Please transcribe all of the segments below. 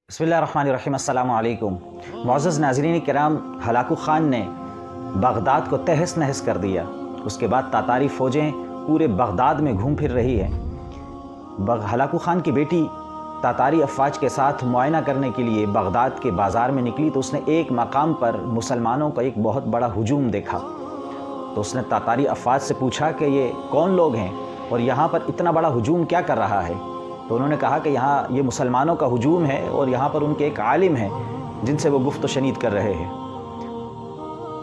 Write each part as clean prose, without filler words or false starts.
बिस्मिल्लाहिर्रहमानिर्रहीम अस्सलामु अलैकुम। मुअज़्ज़ज़ नाज़रीन किराम, हलाकू ख़ान ने बगदाद को तहस नहस कर दिया। उसके बाद तातारी फ़ौजें पूरे बगदाद में घूम फिर रही हैं। हलाकू ख़ान की बेटी तातारी अफ़वाज के साथ मुआयना करने के लिए बगदाद के बाज़ार में निकली तो उसने एक मकाम पर मुसलमानों का एक बहुत बड़ा हुजूम देखा। तो उसने तातारी अफ़वाज से पूछा कि ये कौन लोग हैं और यहाँ पर इतना बड़ा हुजूम क्या कर रहा है। तो उन्होंने कहा कि यहाँ ये मुसलमानों का हुजूम है और यहाँ पर उनके एक आलिम हैं जिनसे वो गुफ्त शनीद कर रहे हैं।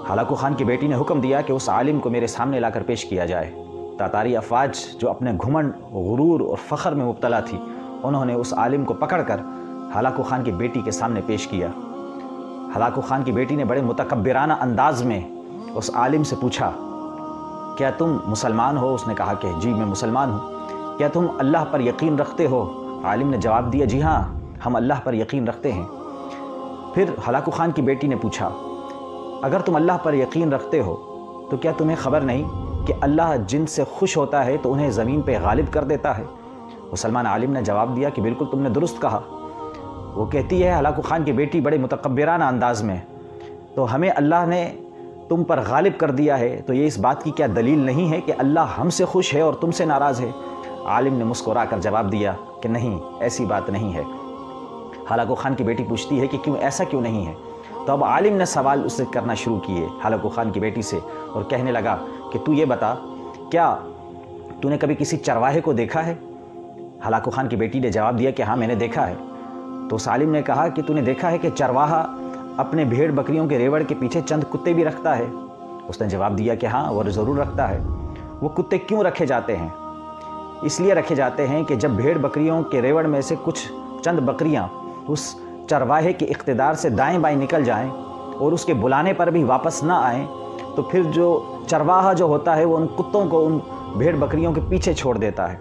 हलाकू ख़ान की बेटी ने हुक्म दिया कि उस आलिम को मेरे सामने लाकर पेश किया जाए। तातारी अफ़वाज जो अपने घुमंड, गुरूर और फ़ख्र में मुब्तला थी, उन्होंने उस आलिम को पकड़कर हलाकू ख़ान की बेटी के सामने पेश किया। हलाकू ख़ान की बेटी ने बड़े मुतकब्बिराना अंदाज में उस आलिम से पूछा, क्या तुम मुसलमान हो? उसने कहा कि जी मैं मुसलमान हूँ। क्या तुम अल्लाह पर यकीन रखते हो? आलिम ने जवाब दिया, जी हाँ, हम अल्लाह पर यकीन रखते हैं। फिर हलाकू ख़ान की बेटी ने पूछा, अगर तुम अल्लाह पर यकीन रखते हो तो क्या तुम्हें ख़बर नहीं कि अल्लाह जिनसे खुश होता है तो उन्हें ज़मीन पे गालिब कर देता है? मुसलमान आलिम ने जवाब दिया कि बिल्कुल तुमने दुरुस्त कहा। वो कहती है, हलाकू ख़ान की बेटी बड़े मुतकब्बिराना अंदाज में, तो हमें अल्लाह ने तुम पर गालिब कर दिया है तो ये इस बात की क्या दलील नहीं है कि अल्लाह हमसे खुश है और तुमसे नाराज़ है? आलिम ने मुस्कुरा कर जवाब दिया कि नहीं, ऐसी बात नहीं है। हलाकू ख़ान की बेटी पूछती है कि क्यों, ऐसा क्यों नहीं है? तो अब आलिम ने सवाल उससे करना शुरू किए हलाकू ख़ान की बेटी से और कहने लगा कि तू ये बता, क्या तूने कभी किसी चरवाहे को देखा है? हलाकू ख़ान की बेटी ने जवाब दिया कि हाँ मैंने देखा है। तो उस आलिम ने कहा कि तूने देखा है कि चरवाहा अपने भेड़ बकरियों के रेवड़ के पीछे चंद कुत्ते भी रखता है? उसने जवाब दिया कि हाँ वो ज़रूर रखता है। वो कुत्ते क्यों रखे जाते हैं? इसलिए रखे जाते हैं कि जब भेड़ बकरियों के रेवड़ में से कुछ चंद बकरियां उस चरवाहे के इक़्तिदार से दाएं बाएं निकल जाएं और उसके बुलाने पर भी वापस ना आएं, तो फिर जो चरवाहा जो होता है वो उन कुत्तों को उन भेड़ बकरियों के पीछे छोड़ देता है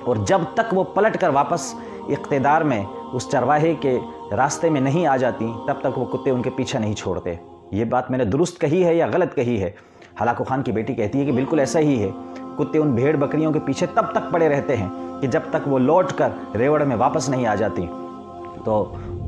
और जब तक वो पलट कर वापस इक़्तिदार में उस चरवाहे के रास्ते में नहीं आ जाती तब तक वो कुत्ते उनके पीछे नहीं छोड़ते। ये बात मैंने दुरुस्त कही है या गलत कही है? हलाकू ख़ान की बेटी कहती है कि बिल्कुल ऐसा ही है। कुत्ते उन भेड़ बकरियों के पीछे तब तक पड़े रहते हैं कि जब तक वो लौट कर रेवड़ में वापस नहीं आ जाती। तो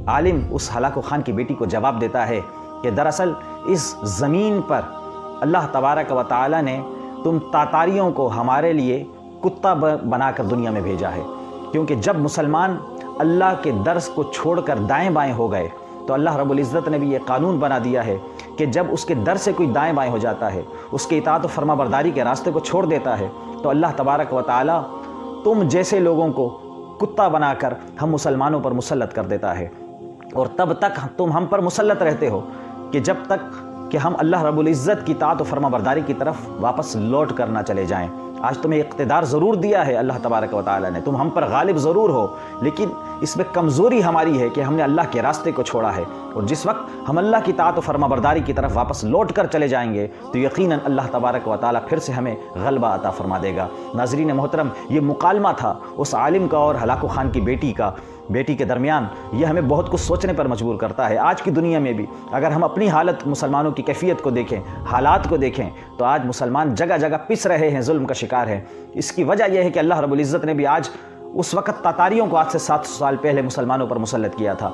आलिम उस हलाकू ख़ान की बेटी को जवाब देता है कि दरअसल इस ज़मीन पर अल्लाह तबारक व तआला ने तुम तातारियों को हमारे लिए कुत्ता बनाकर दुनिया में भेजा है, क्योंकि जब मुसलमान अल्लाह के दर्स को छोड़कर दाएं बाएं हो गए तो अल्लाह रब्बुल इज़्ज़त ने भी ये कानून बना दिया है कि जब उसके दर से कोई दाएं बाएं हो जाता है, उसके इताअत और फरमाबरदारी के रास्ते को छोड़ देता है, तो अल्लाह तबारक व तआला तुम जैसे लोगों को कुत्ता बनाकर हम मुसलमानों पर मुसल्लत कर देता है। और तब तक तुम हम पर मुसल्लत रहते हो कि जब तक कि हम अल्लाह रब्बुल इज़्ज़त की इताअत और फरमाबरदारी की तरफ वापस लौट कर ना चले जाएँ। आज तुम्हें इक़्तिदार ज़रूर दिया है अल्लाह तबारक व तआला ने, तुम हम पर गालिब ज़रूर हो, लेकिन इसमें कमज़ोरी हमारी है कि हमने अल्लाह के रास्ते को छोड़ा है। और जिस वक्त हम अल्लाह की इताअत व फरमाबरदारी की तरफ वापस लौट कर चले जाएंगे तो यकीनन अल्लाह तबारक व तआला फिर से हमें गलबा अता फरमा देगा। नाज़रीन मोहतरम, ये मुकालमा था उस आलिम का और हलाकू ख़ान की बेटी के दरमियान। ये हमें बहुत कुछ सोचने पर मजबूर करता है। आज की दुनिया में भी अगर हम अपनी हालत, मुसलमानों की कैफियत को देखें, हालात को देखें, तो आज मुसलमान जगह जगह पिस रहे हैं, जुल्म का शिकार है। इसकी वजह यह है कि अल्लाह रब्बुल इज़्ज़त ने भी आज उस वक़्त तातारियों को आज से 700 साल पहले मुसलमानों पर मुसल्लत किया था।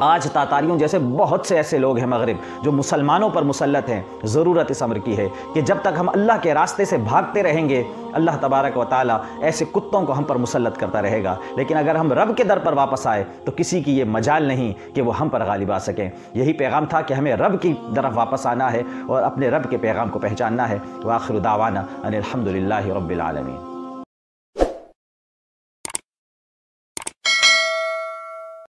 आज तातारियों जैसे बहुत से ऐसे लोग हैं मगरिब जो मुसलमानों पर मुसल्लत हैं। ज़रूरत इस अमर की है कि जब तक हम अल्लाह के रास्ते से भागते रहेंगे अल्लाह तबारक व तआला ऐसे कुत्तों को हम पर मुसल्लत करता रहेगा। लेकिन अगर हम रब के दर पर वापस आए तो किसी की ये मजाल नहीं कि वो हम पर गालिब आ सकें। यही पैगाम था कि हमें रब की तरफ वापस आना है और अपने रब के पैगाम को पहचानना है। व आखिरु दावाना अनिल हम्दुलिल्लाहि रब्बिल आलमीन।